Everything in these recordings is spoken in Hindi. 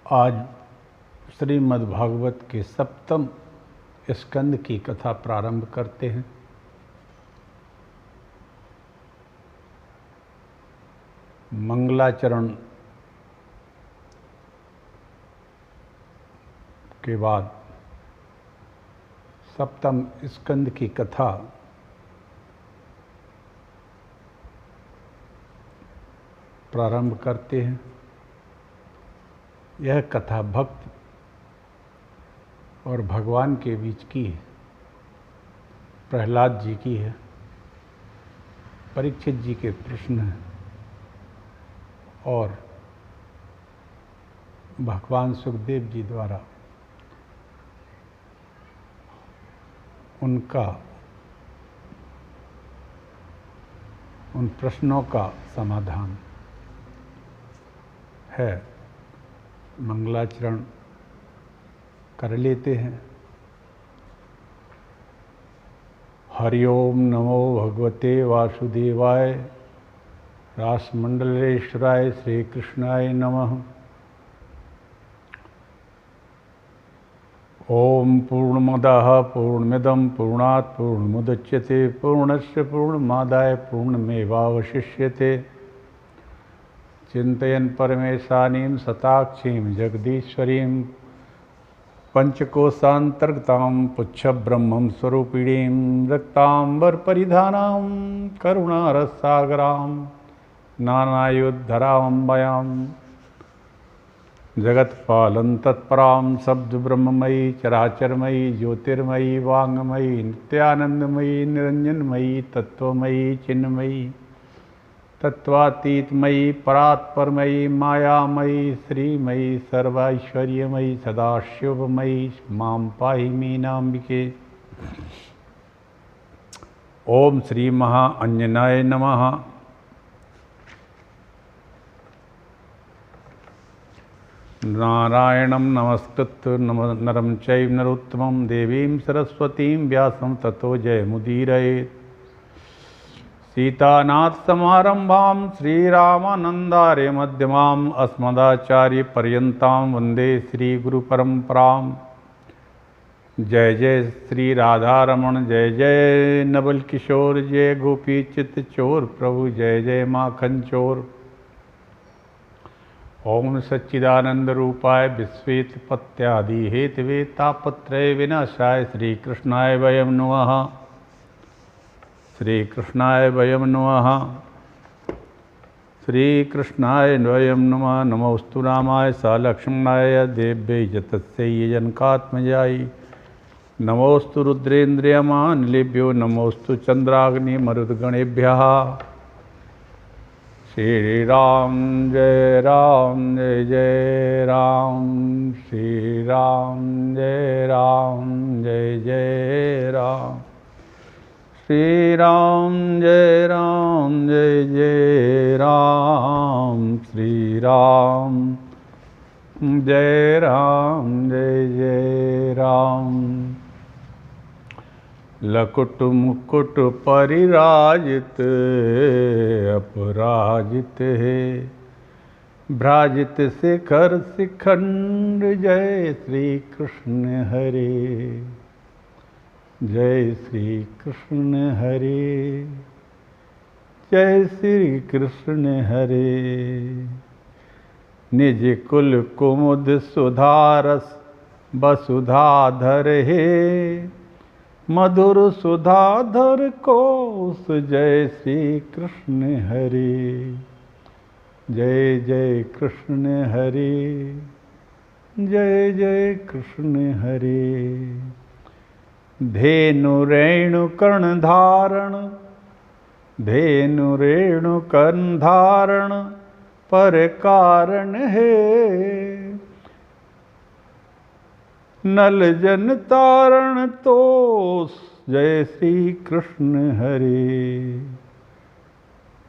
आज श्रीमद् भागवत के सप्तम स्कंद की कथा प्रारंभ करते हैं। मंगलाचरण के बाद सप्तम स्कंद की कथा प्रारंभ करते हैं। यह कथा भक्त और भगवान के बीच की है। प्रहलाद जी की है, परीक्षित जी के प्रश्न हैं और भगवान सुखदेव जी द्वारा उन प्रश्नों का समाधान है। मंगलाचरण कर लेते हैं। हरि ओम नमो भगवते वासुदेवाय रासमंडलेश्वराय श्री कृष्णाय नमः। ओम पूर्णमदः पूर्णमिदं पूर्णात् पूर्णमुदच्यते पूर्णस्य पूर्णमादाय पूर्णमेवावशिष्यते। चिंतयन् परमेशानीं सताक्षीं जगदीश्वरीं पंचकोशान्तर्गतां पुच्छब्रह्मं स्वरूपिणीं रक्तांबरपरिधानां करुणारससागरां नानायुधरामम्बयां जगत्पालं तत्परां शब्दब्रह्ममयी चराचरमयी ज्योतिर्मयी वाङ्मयी नित्यानंदमयी निरंजनमयी तत्त्वमयी चिन्मयी तत्वातीतमयी परात्परमयी मायामयी श्रीमयी सर्वैश्वर्यमयी सदाशिवमयी मां पाहि मीनाम्बिके। ओम श्री महाअंजनाय नमः। नारायणं नमस्कृत्य नरं चैव नरोत्तमं देवीं सरस्वतीं व्यासं ततो जयमुदीरयेत्। सीतानाथ समारंभां श्रीरामानंदार्य मध्यमाम् अस्मदाचार्य पर्यन्तां वंदे श्री गुरु परंपरां। जय जय श्री राधारमण जय जय नवल किशोर जय गोपी चित्त चोर प्रभु जय जय माखन चोर। ओम सच्चिदानंद रूपाय विश्वेत पत्यादि हेतवे तापत्रय विनाशाय श्री कृष्णाय वयं नमः। श्री कृष्णाय वयं नमः। श्री कृष्णाय वयं नमः। नमोस्तु रामाय स लक्ष्मणाय देव्यै च तस्यै जनकात्मजायै। नमोस्तु रुद्रेन्द्रियमानिलेभ्यो नमोस्तु चंद्राग्निमरुद्गणेभ्यः। श्री राम जय जय राम। श्री राम जय जय राम। श्री राम जय जय राम। श्री राम जय जय राम। लकुट मुकुट परिराजित अपराजित है भ्राजित शिखर शिखंड। जय श्री कृष्ण हरे जय श्री कृष्ण हरे जय श्री कृष्ण हरे। निज कुल कुमुद सुधारस वसुधाधर हे मधुर सुधाधर कोस। जय श्री कृष्ण हरे जय जय कृष्ण हरे जय जय कृष्ण हरे। धेनु रेणु कर्ण धारण धेनु रेणु कर्ण धारण पर कारण है नल जन तारण तोष। जय श्री कृष्ण हरे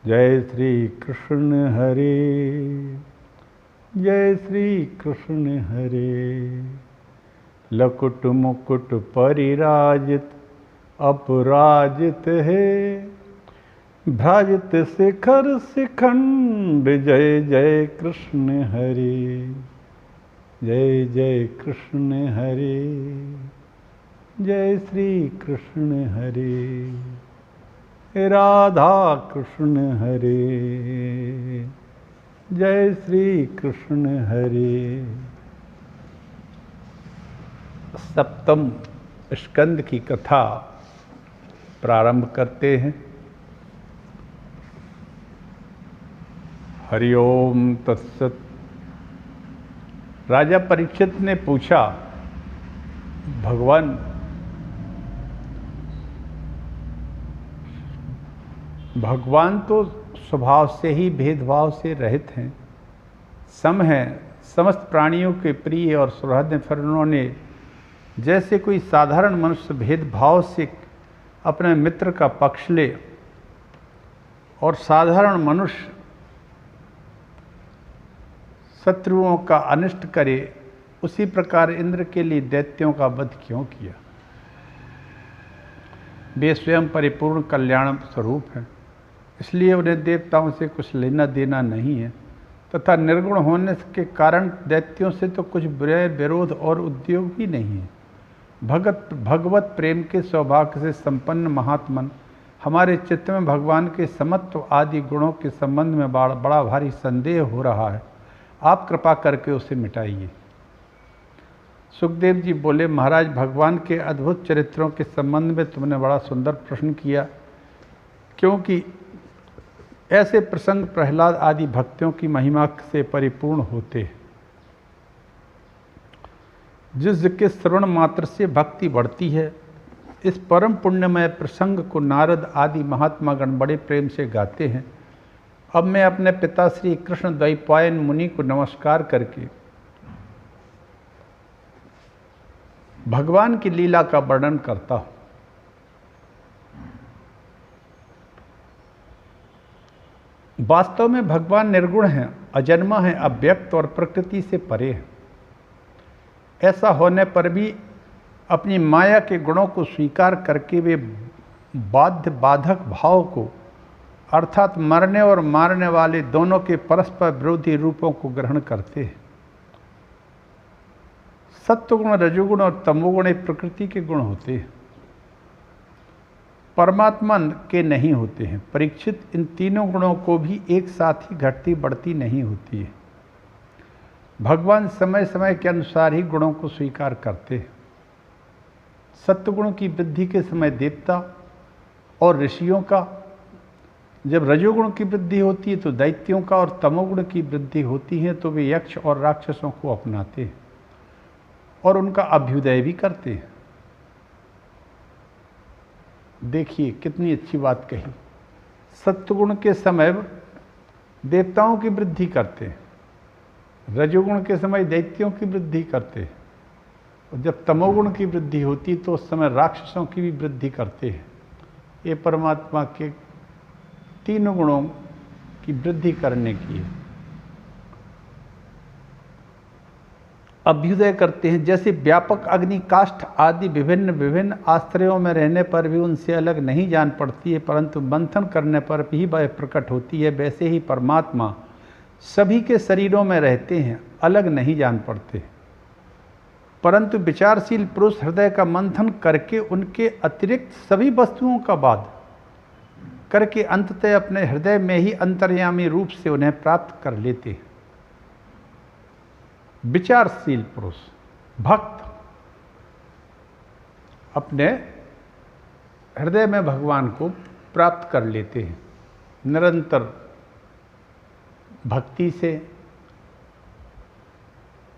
जय श्री कृष्ण हरे जय श्री कृष्ण हरे। लकुट मुकुट परिराजित अपराजित है भ्राजित शिखर शिखंड। जय जय कृष्ण हरे जय जय कृष्ण हरे, जय श्री कृष्ण हरे, राधा कृष्ण हरे, जय श्री कृष्ण हरे। सप्तम स्कंद की कथा प्रारंभ करते हैं। हरि ओम तत्सत। राजा परीक्षित ने पूछा, भगवान तो स्वभाव से ही भेदभाव से रहित हैं, सम हैं, समस्त प्राणियों के प्रिय और सुहृद, फिर उन्होंने जैसे कोई साधारण मनुष्य भेदभाव से अपने मित्र का पक्ष ले और साधारण मनुष्य शत्रुओं का अनिष्ट करे, उसी प्रकार इंद्र के लिए दैत्यों का वध क्यों किया। वे स्वयं परिपूर्ण कल्याण स्वरूप हैं, इसलिए उन्हें देवताओं से कुछ लेना देना नहीं है, तथा निर्गुण होने के कारण दैत्यों से तो कुछ विरोध और उद्योग भी नहीं है। भगवत प्रेम के सौभाग्य से संपन्न महात्मन, हमारे चित्त में भगवान के समत्व आदि गुणों के संबंध में बड़ा भारी संदेह हो रहा है, आप कृपा करके उसे मिटाइए। सुखदेव जी बोले, महाराज, भगवान के अद्भुत चरित्रों के संबंध में तुमने बड़ा सुंदर प्रश्न किया, क्योंकि ऐसे प्रसंग प्रहलाद आदि भक्तों की महिमा से परिपूर्ण होते हैं, जिसके श्रवण मात्र से भक्ति बढ़ती है। इस परम पुण्यमय प्रसंग को नारद आदि महात्मा गण बड़े प्रेम से गाते हैं। अब मैं अपने पिता श्री कृष्ण द्वैपायन मुनि को नमस्कार करके भगवान की लीला का वर्णन करता हूँ। वास्तव में भगवान निर्गुण हैं, अजन्मा हैं, अव्यक्त और प्रकृति से परे हैं। ऐसा होने पर भी अपनी माया के गुणों को स्वीकार करके वे बाध्य बाधक भाव को, अर्थात मरने और मारने वाले दोनों के परस्पर विरोधी रूपों को ग्रहण करते हैं। सत्वगुण, रजोगुण और तमोगुण प्रकृति के गुण होते हैं, परमात्मा के नहीं होते हैं। परीक्षित, इन तीनों गुणों को भी एक साथ ही घटती बढ़ती नहीं होती है। भगवान समय समय के अनुसार ही गुणों को स्वीकार करते हैं। सत्वगुण की वृद्धि के समय देवता और ऋषियों का, जब रजोगुण की वृद्धि होती है तो दैत्यों का, और तमोगुण की वृद्धि होती है तो वे यक्ष और राक्षसों को अपनाते हैं और उनका अभ्युदय भी करते हैं। देखिए कितनी अच्छी बात कही। सत्वगुण के समय देवताओं की वृद्धि करते हैं, रजोगुण के समय दैत्यों की वृद्धि करते हैं, और जब तमोगुण की वृद्धि होती तो उस समय राक्षसों की भी वृद्धि करते हैं। ये परमात्मा के तीनों गुणों की वृद्धि करने की है। अभ्युदय करते हैं, जैसे व्यापक अग्नि, काष्ठ आदि विभिन्न विभिन्न आश्रयों में रहने पर भी उनसे अलग नहीं जान पड़ती है, परंतु मंथन करने पर भी वह प्रकट होती है, वैसे ही परमात्मा सभी के शरीरों में रहते हैं, अलग नहीं जान पड़ते। परंतु विचारशील पुरुष हृदय का मंथन करके उनके अतिरिक्त सभी वस्तुओं का बाध करके अंततः अपने हृदय में ही अंतर्यामी रूप से उन्हें प्राप्त कर लेते हैं। विचारशील पुरुष, भक्त अपने हृदय में भगवान को प्राप्त कर लेते हैं निरंतर भक्ति से,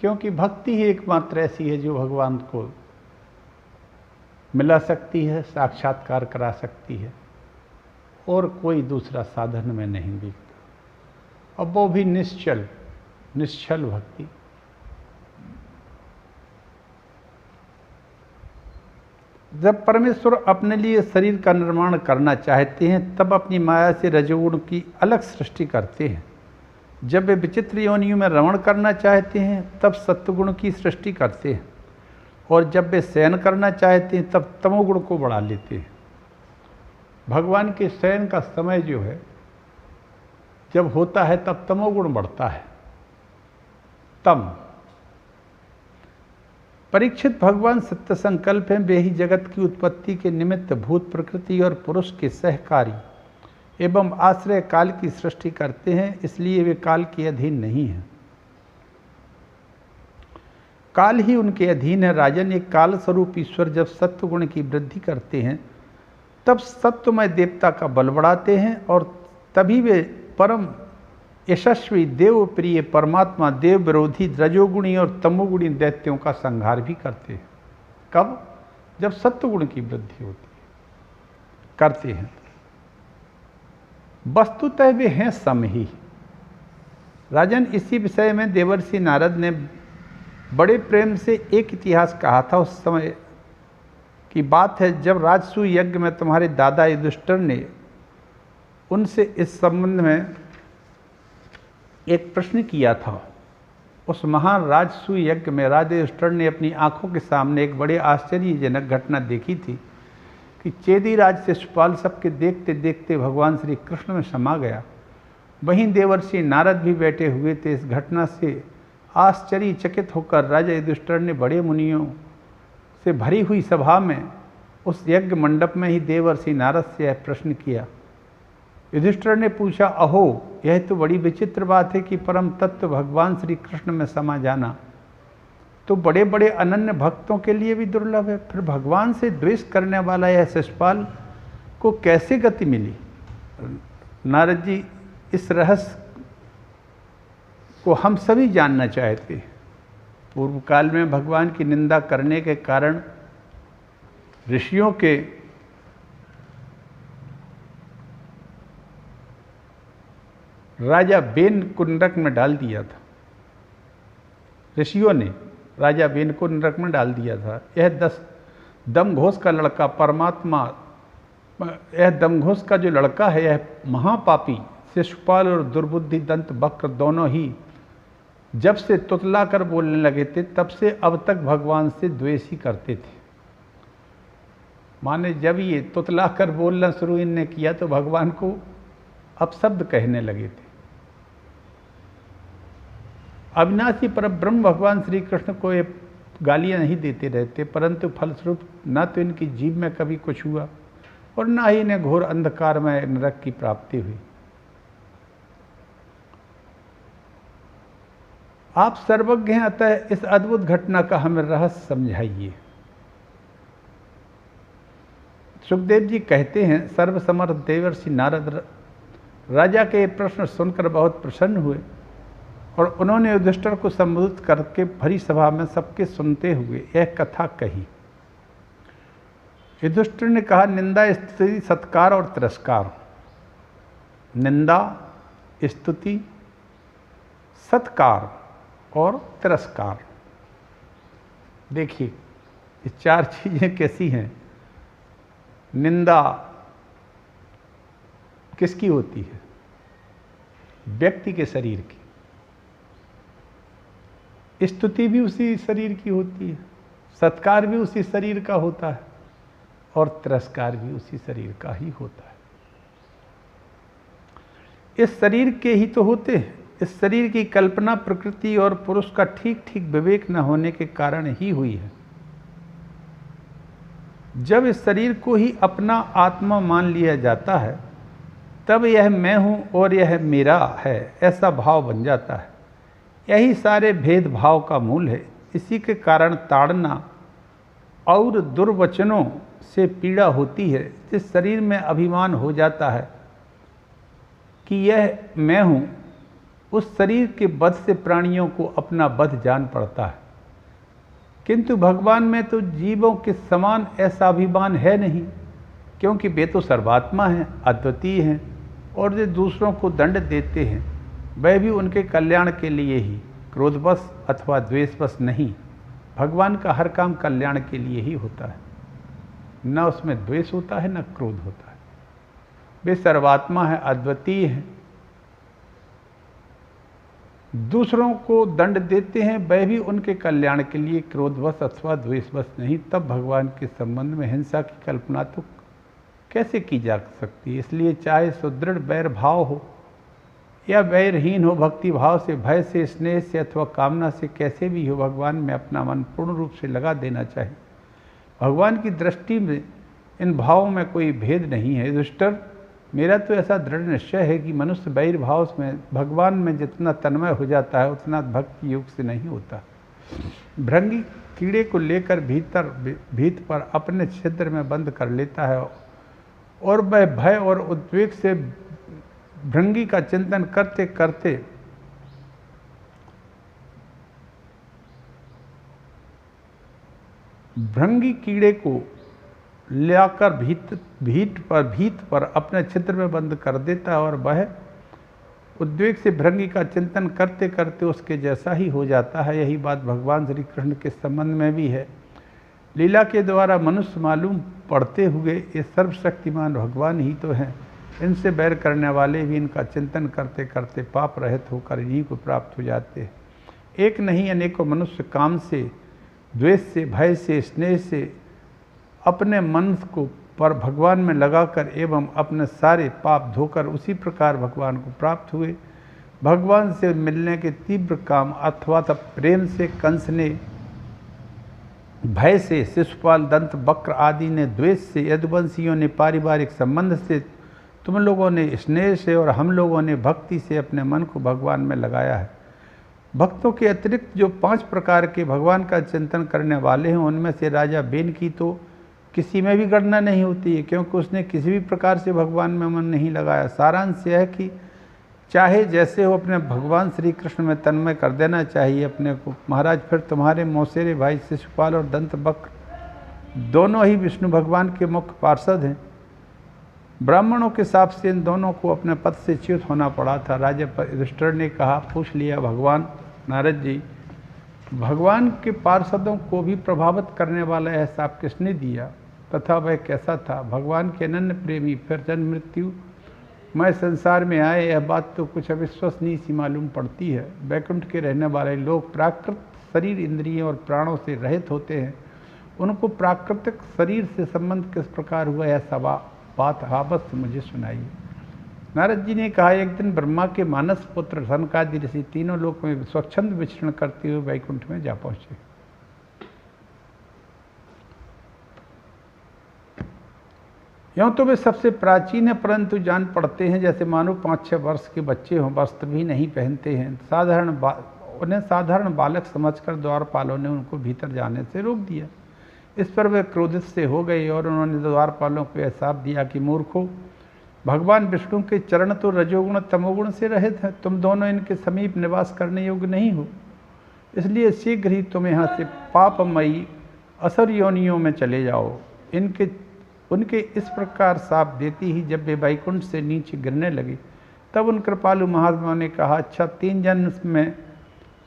क्योंकि भक्ति ही एकमात्र ऐसी है जो भगवान को मिला सकती है, साक्षात्कार करा सकती है, और कोई दूसरा साधन में नहीं दिखता। और वो भी निश्चल भक्ति। जब परमेश्वर अपने लिए शरीर का निर्माण करना चाहते हैं तब अपनी माया से रजोगुण की अलग सृष्टि करते हैं। जब वे विचित्र योनियों में रमण करना चाहते हैं तब सत्वगुण की सृष्टि करते हैं, और जब वे शयन करना चाहते हैं तब तमोगुण को बढ़ा लेते हैं। भगवान के शयन का समय जो है जब होता है तब तमोगुण बढ़ता है, तम, परीक्षित, भगवान सत्य संकल्प हैं, वे ही जगत की उत्पत्ति के निमित्त भूत प्रकृति और पुरुष के सहकारी एवं आश्रय काल की सृष्टि करते हैं, इसलिए वे काल के अधीन नहीं हैं। काल ही उनके अधीन है। राजन, एक काल स्वरूप ईश्वर जब सत्व गुण की वृद्धि करते हैं तब सत्वमय देवता का बल बढ़ाते हैं और तभी वे परम यशस्वी देव प्रिय परमात्मा देव विरोधी रजोगुणी और तमोगुणी दैत्यों का संहार भी करते हैं। कब? जब सत्वगुण की वृद्धि होती है, करते हैं। वस्तुतः वे हैं सम ही। राजन, इसी विषय में देवर्षि नारद ने बड़े प्रेम से एक इतिहास कहा था। उस समय की बात है जब राजसूय यज्ञ में तुम्हारे दादा युधिष्ठिर ने उनसे इस संबंध में एक प्रश्न किया था। उस महान राजसूय यज्ञ में राजा युधिष्ठिर ने अपनी आंखों के सामने एक बड़े आश्चर्यजनक घटना देखी थी कि चेदी राज शिशुपाल सबके देखते देखते भगवान श्री कृष्ण में समा गया। वहीं देवर्षि नारद भी बैठे हुए थे। इस घटना से आश्चर्यचकित होकर राजा युधिष्ठिर ने बड़े मुनियों से भरी हुई सभा में उस यज्ञ मंडप में ही देवर्षि नारद से यह प्रश्न किया। युधिष्ठिर ने पूछा, अहो, यह तो बड़ी विचित्र बात है कि परम तत्व भगवान श्री कृष्ण में समा जाना तो बड़े बड़े अनन्य भक्तों के लिए भी दुर्लभ है। फिर भगवान से द्वेष करने वाला यह शिशुपाल को कैसे गति मिली? नारद जी, इस रहस्य को हम सभी जानना चाहते हैं। पूर्व काल में भगवान की निंदा करने के कारण ऋषियों के राजा बेन को नरक में डाल दिया था। ऋषियों ने राजा बेन को नरक में डाल दिया था। यह दमघोष का लड़का परमात्मा, यह दमघोष का जो लड़का है, यह महापापी शिशुपाल और दुर्बुद्धि दंत वक्र दोनों ही जब से तुतला कर बोलने लगे थे तब से अब तक भगवान से द्वेष ही करते थे। माने जब ये तुतला कर बोलना शुरू इनने किया तो भगवान को अपशब्द कहने लगे थे। अविनाशी परब्रह्म भगवान श्री कृष्ण को ये गालियां नहीं देते रहते, परंतु फलस्वरूप न तो इनकी जीभ में कभी कुछ हुआ और न ही इन्हें घोर अंधकार में नरक की प्राप्ति हुई। आप सर्वज्ञ हैं, अतः इस अद्भुत घटना का हमें रहस्य समझाइए। सुखदेव जी कहते हैं, सर्वसमर्थ देवर्षि नारद राजा के प्रश्न सुनकर बहुत प्रसन्न हुए और उन्होंने युधिष्ठिर को संबोधित करके भरी सभा में सबके सुनते हुए यह कथा कही। युधिष्ठिर ने कहा, निंदा, स्तुति, सत्कार और तिरस्कार। निंदा, स्तुति, सत्कार और तिरस्कार। देखिए ये चार चीजें कैसी हैं। निंदा किसकी होती है? व्यक्ति के शरीर की। स्तुति भी उसी शरीर की होती है, सत्कार भी उसी शरीर का होता है और तिरस्कार भी उसी शरीर का ही होता है। इस शरीर के ही तो होते हैं। इस शरीर की कल्पना प्रकृति और पुरुष का ठीक ठीक विवेक न होने के कारण ही हुई है। जब इस शरीर को ही अपना आत्मा मान लिया जाता है तब यह मैं हूँ और यह मेरा है ऐसा भाव बन जाता है। यही सारे भेदभाव का मूल है। इसी के कारण ताड़ना और दुर्वचनों से पीड़ा होती है। जिस शरीर में अभिमान हो जाता है कि यह मैं हूँ, उस शरीर के वध से प्राणियों को अपना वध जान पड़ता है। किंतु भगवान में तो जीवों के समान ऐसा अभिमान है नहीं, क्योंकि वे तो सर्वात्मा हैं, अद्वितीय हैं और जो दूसरों को दंड देते हैं वह भी उनके कल्याण के लिए ही, क्रोधवश अथवा द्वेषवश नहीं। भगवान का हर काम कल्याण के लिए ही होता है, न उसमें द्वेष होता है न क्रोध होता है। वे सर्वात्मा है, अद्वितीय हैं। दूसरों को दंड देते हैं वह भी उनके कल्याण के लिए, क्रोधवश अथवा द्वेषवश नहीं। तब भगवान के संबंध में हिंसा की कल्पना तो कैसे की जा सकती है। इसलिए चाहे सुदृढ़ बैर भाव हो या वैरहीन हो, भक्ति भाव से, भय से, स्नेह से अथवा कामना से, कैसे भी हो, भगवान में अपना मन पूर्ण रूप से लगा देना चाहिए। भगवान की दृष्टि में इन भावों में कोई भेद नहीं है। दुष्टर, मेरा तो ऐसा दृढ़ निश्चय है कि मनुष्य वैर भाव में भगवान में जितना तन्मय हो जाता है उतना भक्ति योग से नहीं होता। भृंगी कीड़े को लेकर भीत पर अपने छिद्र में बंद कर लेता है और वह भय और उद्वेग से भृंगी का चिंतन करते करते भृंगी कीड़े को लाकर भीत पर अपने छिद्र में बंद कर देता है और वह उद्वेग से भृंगी का चिंतन करते करते उसके जैसा ही हो जाता है। यही बात भगवान श्री कृष्ण के संबंध में भी है। लीला के द्वारा मनुष्य मालूम पड़ते हुए ये सर्वशक्तिमान भगवान ही तो हैं। इनसे बैर करने वाले भी इनका चिंतन करते करते पाप रहित होकर इन्हीं को प्राप्त हो जाते हैं। एक नहीं अनेकों मनुष्य काम से, द्वेष से, भय से, स्नेह से अपने मन को पर भगवान में लगाकर एवं अपने सारे पाप धोकर उसी प्रकार भगवान को प्राप्त हुए। भगवान से मिलने के तीव्र काम अथवा तब प्रेम से कंस ने, भय से शिशुपाल, दंत वक्र आदि ने, द्वेष से यदुवंशियों ने, पारिवारिक संबंध से तुम लोगों ने, स्नेह से और हम लोगों ने भक्ति से अपने मन को भगवान में लगाया है। भक्तों के अतिरिक्त जो 5 प्रकार के भगवान का चिंतन करने वाले हैं उनमें से राजा बेन की तो किसी में भी गणना नहीं होती है, क्योंकि उसने किसी भी प्रकार से भगवान में मन नहीं लगाया। सारांश यह है कि चाहे जैसे हो अपने भगवान श्री कृष्ण में तन्मय कर देना चाहिए अपने को। महाराज, फिर तुम्हारे मौसेरे भाई शिशुपाल और दंत वक्र दोनों ही विष्णु भगवान के मुख्य पार्षद हैं। ब्राह्मणों के हिसाब से इन दोनों को अपने पद से च्युत होना पड़ा था। राजा युधिष्ठिर ने कहा, पूछ लिया भगवान नारद जी, भगवान के पार्षदों को भी प्रभावित करने वाला यह शाप किसने दिया तथा वह कैसा था? भगवान के अनन्य प्रेमी फिर जन्म मृत्यु मैं संसार में आए, यह बात तो कुछ अविश्वसनीय सी मालूम पड़ती है। वैकुंठ के रहने वाले लोग प्राकृत शरीर, इंद्रियों और प्राणों से रहित होते हैं। उनको प्राकृतिक शरीर से संबंध किस प्रकार हुआ, यह सब बात अवश्य मुझे सुनाइए। नारद जी ने कहा, एक दिन ब्रह्मा के मानस पुत्र सनकादि ऋषि तीनों लोक में स्वच्छंद विचरण करते हुए वैकुंठ में जा पहुंचे। यूँ तो वे सबसे प्राचीन है, परंतु जान पड़ते हैं जैसे मानो 5-6 वर्ष के बच्चे हों, वस्त्र भी नहीं पहनते हैं। उन्हें साधारण बालक समझकर द्वारपालों ने उनको भीतर जाने से रोक दिया। इस पर वे क्रोधित से हो गए और उन्होंने द्वारपालों को यह शाप दिया कि मूर्खों, भगवान विष्णु के चरण तो रजोगुण तमोगुण से रहित हैं। तुम दोनों इनके समीप निवास करने योग्य नहीं हो, इसलिए शीघ्र ही तुम यहाँ से पापमयी असुर योनियों में चले जाओ। उनके इस प्रकार शाप देती ही जब वे वैकुंठ से नीचे गिरने लगे, तब उन कृपालु महात्मा ने कहा, अच्छा 3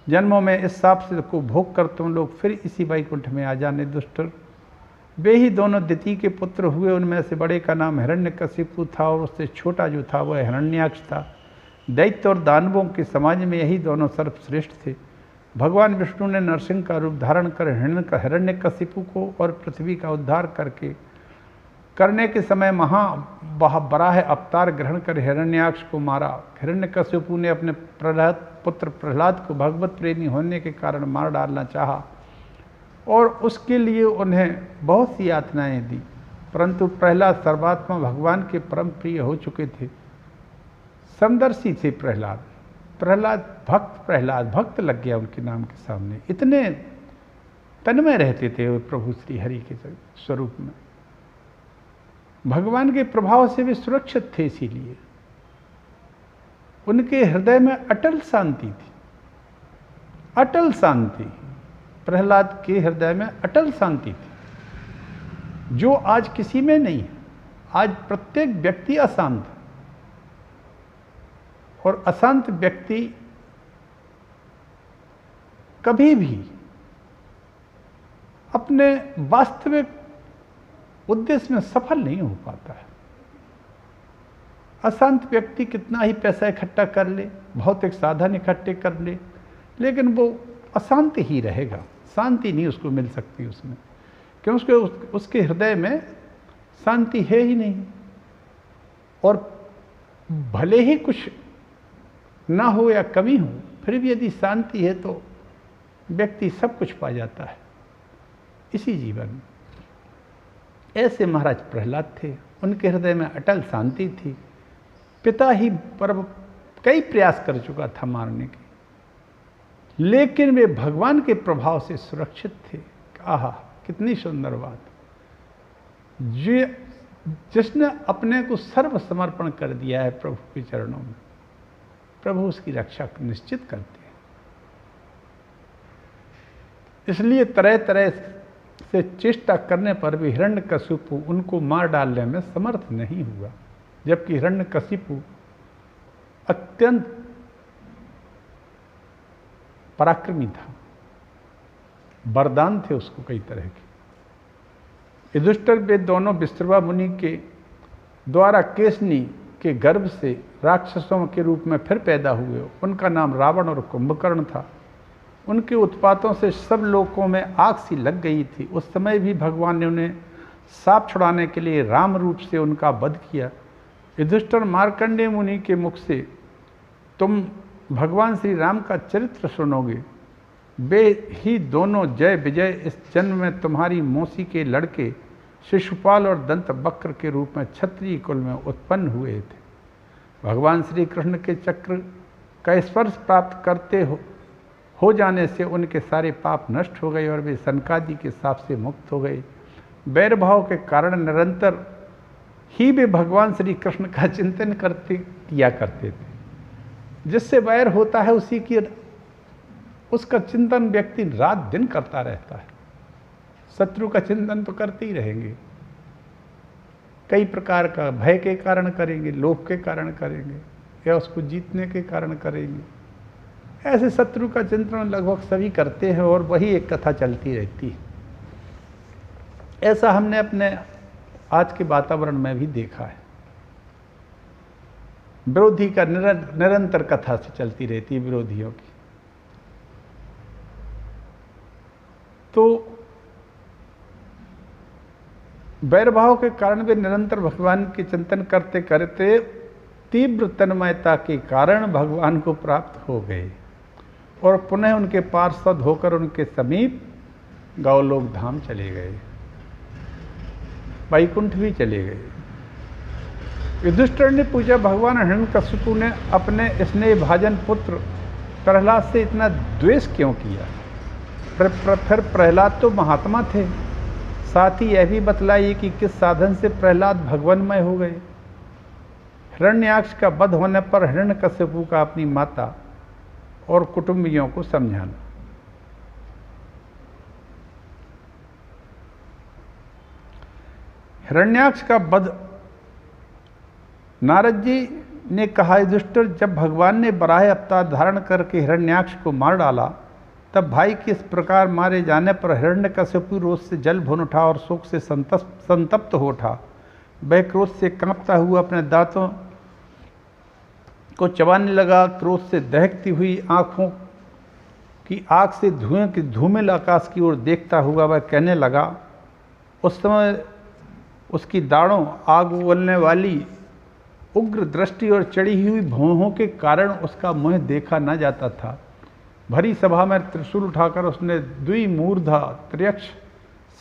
जन्मों में इस शाप से को भोग कर तुम लोग फिर इसी वैकुंठ में आ जाने। दुष्टर, वे ही दोनों दिति के पुत्र हुए। उनमें से बड़े का नाम हिरण्यकशिपु था और उससे छोटा जो था वह हिरण्याक्ष था। दैत्य और दानवों के समाज में यही दोनों सर्वश्रेष्ठ थे। भगवान विष्णु ने नरसिंह का रूप धारण कर हिरण्यकशिपु को और पृथ्वी का उद्धार करने के समय महाबराह अवतार ग्रहण कर हिरण्याक्ष को मारा। हिरण्यकशिपु ने अपने पुत्र प्रहलाद को भगवत प्रेमी होने के कारण मार डालना चाहा और उसके लिए उन्हें बहुत सी यातनाएं दी, परंतु प्रहलाद सर्वात्मा भगवान के परम प्रिय हो चुके थे। समदर्शी थे प्रहलाद भक्त लग गया उनके नाम के सामने। इतने तन्मय रहते थे वे प्रभु श्री हरि के स्वरूप में। भगवान के प्रभाव से वे सुरक्षित थे, इसीलिए उनके हृदय में अटल शांति थी। अटल शांति, प्रहलाद के हृदय में अटल शांति थी, जो आज किसी में नहीं है। आज प्रत्येक व्यक्ति अशांत है और अशांत व्यक्ति कभी भी अपने वास्तविक उद्देश्य में सफल नहीं हो पाता है। अशांत व्यक्ति कितना ही पैसा इकट्ठा कर ले, भौतिक साधन इकट्ठे कर ले, लेकिन वो अशांत ही रहेगा, शांति नहीं उसको मिल सकती उसमें, क्योंकि उसके हृदय में शांति है ही नहीं। और भले ही कुछ ना हो या कमी हो, फिर भी यदि शांति है तो व्यक्ति सब कुछ पा जाता है इसी जीवन में। ऐसे महाराज प्रहलाद थे, उनके हृदय में अटल शांति थी। पिता ही पर कई प्रयास कर चुका था मारने के, लेकिन वे भगवान के प्रभाव से सुरक्षित थे। आहा, कितनी सुंदर बात। जिसने अपने को सर्व समर्पण कर दिया है प्रभु के चरणों में, प्रभु उसकी रक्षा निश्चित करते हैं। इसलिए तरह तरह से चेष्टा करने पर भी हिरण्यकशिपु उनको मार डालने में समर्थ नहीं हुआ, जबकि हिरण्यकशिपु अत्यंत पराक्रमी था, वरदान थे उसको कई तरह के। युधिष्ठिर वे दोनों विश्रवा मुनि के द्वारा केसनी के गर्भ से राक्षसों के रूप में फिर पैदा हुए। उनका नाम रावण और कुंभकर्ण था। उनके उत्पातों से सब लोगों में आग सी लग गई थी। उस समय भी भगवान ने उन्हें साप छुड़ाने के लिए राम रूप से उनका वध किया। युधिष्ठिर, मार्कंडेय मुनि के मुख से तुम भगवान श्री राम का चरित्र सुनोगे। वे ही दोनों जय विजय इस जन्म में तुम्हारी मौसी के लड़के शिशुपाल और दंत वक्र के रूप में क्षत्रिय कुल में उत्पन्न हुए थे। भगवान श्री कृष्ण के चक्र का स्पर्श प्राप्त करते हो जाने से उनके सारे पाप नष्ट हो गए और वे सनकादि के शाप से मुक्त हो गए। वैर भाव के कारण निरंतर ही वे भगवान श्री कृष्ण का चिंतन किया करते थे। जिससे वैर होता है उसका चिंतन व्यक्ति रात दिन करता रहता है। शत्रु का चिंतन तो करते ही रहेंगे, कई प्रकार का भय के कारण करेंगे, लोभ के कारण करेंगे, या उसको जीतने के कारण करेंगे। ऐसे शत्रु का चिंतन लगभग सभी करते हैं और वही एक कथा चलती रहती है। ऐसा हमने अपने आज के वातावरण में भी देखा है। विरोधी का निरंतर कथा से चलती रहती है, विरोधियों की। तो वैरभाव के कारण वे निरंतर भगवान के चिंतन करते करते तीव्र तन्मयता के कारण भगवान को प्राप्त हो गए और पुनः उनके पार्षद होकर उनके समीप गौलोक धाम चले गए, वैकुंठ भी चले गए। युधिष्ठिर ने पूछा, भगवान हिरण्यकशिपु ने अपने स्नेह भाजन पुत्र प्रहलाद से इतना द्वेष क्यों किया? फिर प्रहलाद तो महात्मा थे। साथ ही यह भी बतलाइए कि किस साधन से प्रहलाद भगवानमय हो गए। हिरण्याक्ष का वध होने पर हिरण्यकशिपु का अपनी माता और कुटुंबियों को समझाना। हिरण्याक्ष का वध, नारद जी ने कहा, युधिष्ठिर, जब भगवान ने बराह अवतार धारण करके हिरण्याक्ष को मार डाला, तब भाई के इस प्रकार मारे जाने पर हिरण्यकशिपु रोष से जल भुन उठा और शोक से संतप्त हो उठा। वह क्रोध से कांपता हुआ अपने दांतों को चबाने लगा। क्रोध से दहकती हुई आंखों की आग से धुएं की धूमिल आकाश की ओर देखता हुआ वह कहने लगा। उस समय उसकी दाढ़ों आग उगलने वाली उग्र दृष्टि और चढ़ी हुई भौहों के कारण उसका मुँह देखा न जाता था। भरी सभा में त्रिशूल उठाकर उसने द्विमूर्धा, त्र्यक्ष,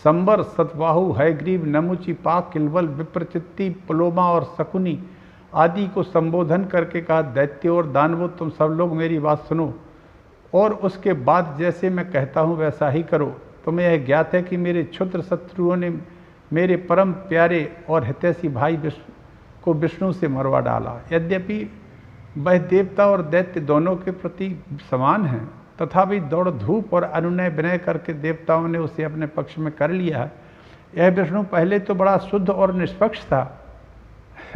संबर, सतबाहु, हयग्रीव, नमुचि, पाक, किलबल, विप्रचित्ति, पुलोमा और शकुनी आदि को संबोधन करके कहा, दैत्य और दानवों, तुम सब लोग मेरी बात सुनो और उसके बाद जैसे मैं कहता हूँ वैसा ही करो। तुम्हें यह ज्ञात है कि मेरे क्षुद्र शत्रुओं ने मेरे परम प्यारे और हितैषी भाई को विष्णु से मरवा डाला। यद्यपि वह देवता और दैत्य दोनों के प्रति समान हैं, तथापि दौड़ धूप और अनुनय विनय करके देवताओं ने उसे अपने पक्ष में कर लिया है। यह विष्णु पहले तो बड़ा शुद्ध और निष्पक्ष था।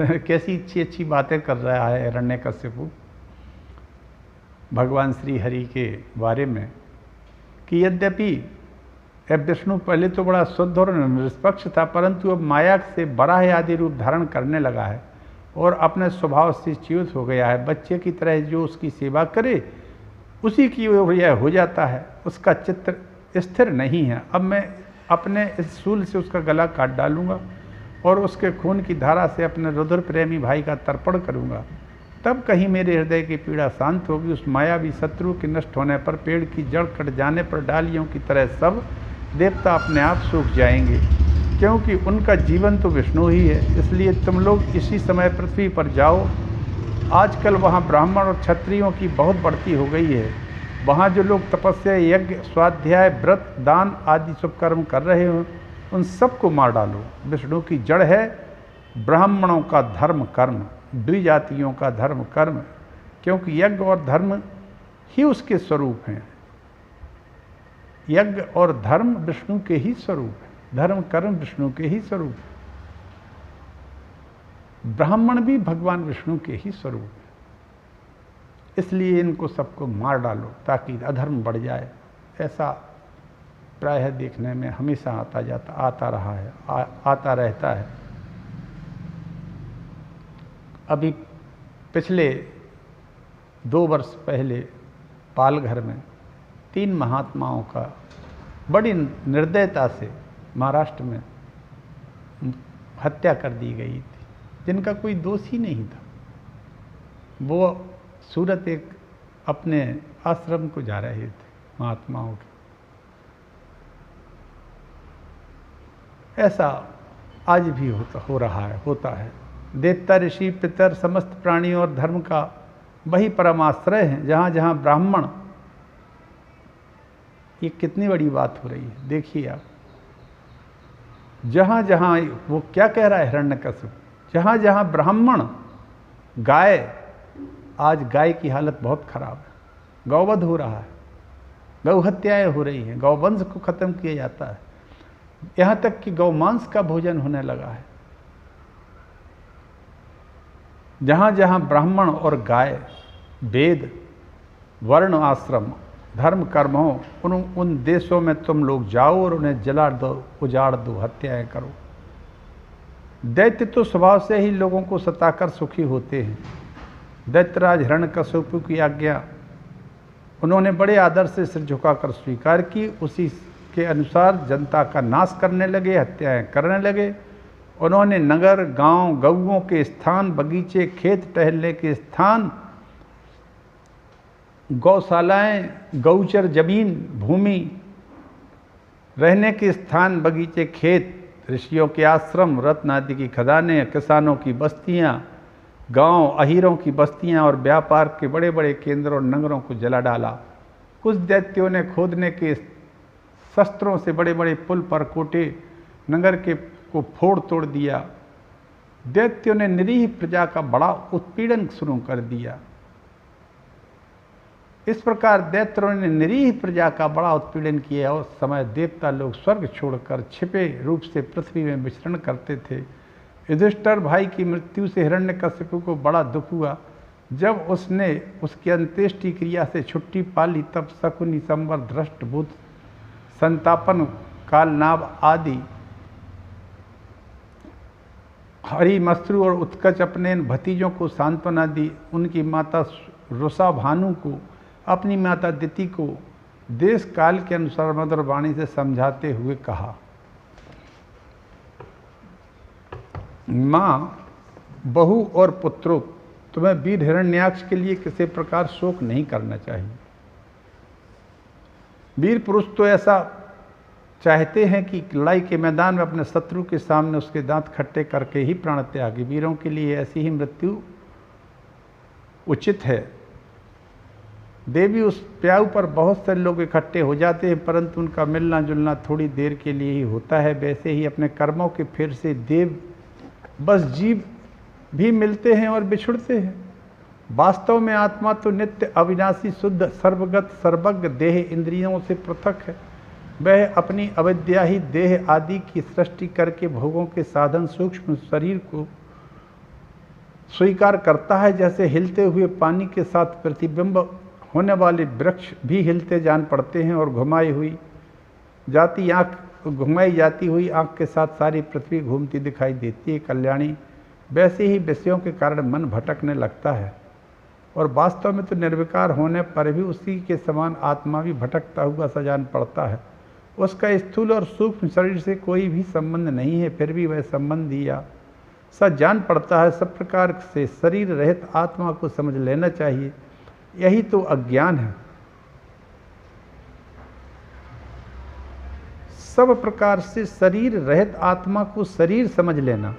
कैसी अच्छी अच्छी बातें कर रहा है हिरण्यकशिपु भगवान श्री हरि के बारे में, कि यद्यपि यह विष्णु पहले तो बड़ा शुद्ध और निष्पक्ष था, परंतु अब माया से बराह आदि रूप धारण करने लगा है और अपने स्वभाव से च्युत हो गया है। बच्चे की तरह जो उसकी सेवा करे उसी की यह हो जाता है। उसका चित्त स्थिर नहीं है। अब मैं अपने इस शूल से उसका गला काट डालूंगा और उसके खून की धारा से अपने रुद्र प्रेमी भाई का तर्पण करूंगा। तब कहीं मेरे हृदय की पीड़ा शांत होगी। उस मायावी शत्रु के नष्ट होने पर, पेड़ की जड़ कट जाने पर डालियों की तरह सब देवता अपने आप सूख जाएंगे, क्योंकि उनका जीवन तो विष्णु ही है। इसलिए तुम लोग इसी समय पृथ्वी पर जाओ। आजकल वहाँ ब्राह्मण और क्षत्रियों की बहुत बढ़ती हो गई है। वहाँ जो लोग तपस्या, यज्ञ, स्वाध्याय, व्रत, दान आदि शुभ कर्म कर रहे हो, उन सबको मार डालो। विष्णु की जड़ है ब्राह्मणों का धर्म कर्म, द्विजातियों का धर्म कर्म, क्योंकि यज्ञ और धर्म ही उसके स्वरूप हैं। यज्ञ और धर्म विष्णु के ही स्वरूप है, धर्म कर्म विष्णु के ही स्वरूप है। ब्राह्मण भी भगवान विष्णु के ही स्वरूप है। इसलिए इनको सबको मार डालो ताकि अधर्म बढ़ जाए। ऐसा प्रायः देखने में हमेशा आता रहा है, आता रहता है। अभी पिछले 2 वर्ष पहले पालघर में 3 महात्माओं का बड़ी निर्दयता से महाराष्ट्र में हत्या कर दी गई थी, जिनका कोई दोष ही नहीं था। वो सूरत एक अपने आश्रम को जा रहे थे महात्माओं के। ऐसा आज भी हो रहा है, होता है। देवता, ऋषि, पितर, समस्त प्राणियों और धर्म का वही परमाश्रय है। जहाँ जहाँ ब्राह्मण, ये कितनी बड़ी बात हो रही है, देखिए आप। जहाँ जहाँ वो क्या कह रहा है हिरण्यकश्यप, जहाँ जहाँ ब्राह्मण, गाय, आज गाय की हालत बहुत खराब है। गौवध हो रहा है, गौ हत्याएं हो रही हैं, गौवंश को खत्म किया जाता है, यहाँ तक कि गौमांस का भोजन होने लगा है। जहाँ जहाँ ब्राह्मण और गाय, वेद, वर्ण, आश्रम, धर्म कर्म हो, उन देशों में तुम लोग जाओ और उन्हें जला दो, उजाड़ दो, हत्याएं करो। दैत्य तो स्वभाव से ही लोगों को सताकर सुखी होते हैं। दैत्यराज हिरण्यकश्यप की आज्ञा उन्होंने बड़े आदर से सिर झुकाकर स्वीकार की। उसी के अनुसार जनता का नाश करने लगे, हत्याएं करने लगे। उन्होंने नगर, गांव, गऊओं के स्थान, बगीचे, खेत टहलने के स्थान, गौशालाएं, गौचर जमीन, भूमि, रहने के स्थान, बगीचे, खेत, ऋषियों के आश्रम, रत्न आदि की खदानें, किसानों की बस्तियां, गांव, अहीरों की बस्तियां और व्यापार के बड़े बड़े केंद्र और नगरों को जला डाला। कुछ दैत्यों ने खोदने के शस्त्रों से बड़े बड़े पुल पर कोटे नगर के को फोड़ तोड़ दिया। दैत्यों ने निरीह प्रजा का बड़ा उत्पीड़न शुरू कर दिया। इस प्रकार दैत्यों ने निरीह प्रजा का बड़ा उत्पीड़न किया। उस समय देवता लोग स्वर्ग छोड़कर छिपे रूप से पृथ्वी में विचरण करते थे। युधिष्ठिर भाई की मृत्यु से हिरण्यकश्यप को बड़ा दुख हुआ। जब उसने उसकी अंत्येष्टि क्रिया से छुट्टी पा ली, तब शकुनि, संवर, धृष्ट, भूत, संतापन, कालनाभ आदि हरि, मस्त्रु और उत्कच अपने भतीजों को सांत्वना दी। उनकी माता रुषा भानु को, अपनी माता दिति को देश काल के अनुसार मधुर वाणी से समझाते हुए कहा, माँ, बहू और पुत्रों, तुम्हें वीर हिरण्याक्ष के लिए किसी प्रकार शोक नहीं करना चाहिए। वीर पुरुष तो ऐसा चाहते हैं कि लड़ाई के मैदान में अपने शत्रु के सामने उसके दांत खट्टे करके ही प्राण त्यागे। वीरों के लिए ऐसी ही मृत्यु उचित है। देवी उस प्याऊ पर बहुत से लोग इकट्ठे हो जाते हैं, परंतु उनका मिलना जुलना थोड़ी देर के लिए ही होता है। वैसे ही अपने कर्मों के फेर से देव बस जीव भी मिलते हैं और बिछुड़ते हैं। वास्तव में आत्मा तो नित्य अविनाशी, शुद्ध, सर्वगत, सर्वज्ञ, देह इंद्रियों से पृथक है। वह अपनी अविद्या ही देह आदि की सृष्टि करके भोगों के साधन सूक्ष्म शरीर को स्वीकार करता है। जैसे हिलते हुए पानी के साथ प्रतिबिंब होने वाले वृक्ष भी हिलते जान पड़ते हैं और घुमाई जाती हुई आँख के साथ सारी पृथ्वी घूमती दिखाई देती है। कल्याणी, वैसे ही विषयों के कारण मन भटकने लगता है और वास्तव में तो निर्विकार होने पर भी उसी के समान आत्मा भी भटकता हुआ सा जान पड़ता है। उसका स्थूल और सूक्ष्म शरीर से कोई भी संबंध नहीं है, फिर भी वह संबंध या सब जान पड़ता है, सब प्रकार से शरीर रहित आत्मा को समझ लेना चाहिए। यही तो अज्ञान है। सब प्रकार से शरीर रहित आत्मा को शरीर समझ लेना।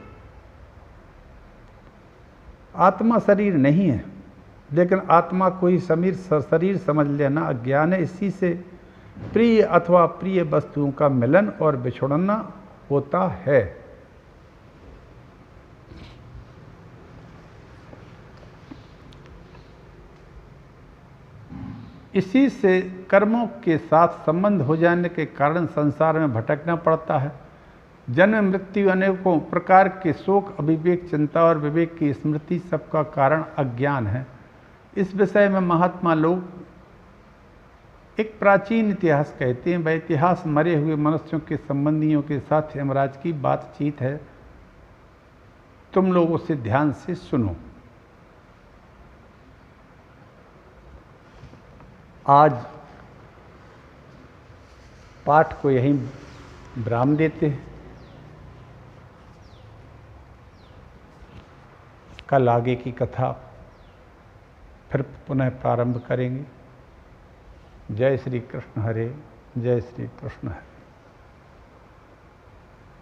आत्मा शरीर नहीं है, लेकिन आत्मा को ही शरीर समझ लेना अज्ञान है। इसी से प्रिय अथवा प्रिय वस्तुओं का मिलन और बिछुड़ना होता है। इसी से कर्मों के साथ संबंध हो जाने के कारण संसार में भटकना पड़ता है। जन्म मृत्यु अनेकों प्रकार के शोक, अविवेक, चिंता और विवेक की स्मृति सबका कारण अज्ञान है। इस विषय में महात्मा लोग एक प्राचीन इतिहास कहते हैं। वह इतिहास मरे हुए मनुष्यों के संबंधियों के साथ यमराज की बातचीत है। तुम लोग उसे ध्यान से सुनो। आज पाठ को यहीं विराम देते हैं। कल आगे की कथा फिर पुनः प्रारंभ करेंगे। जय श्री कृष्ण हरे, जय श्री कृष्ण हरे।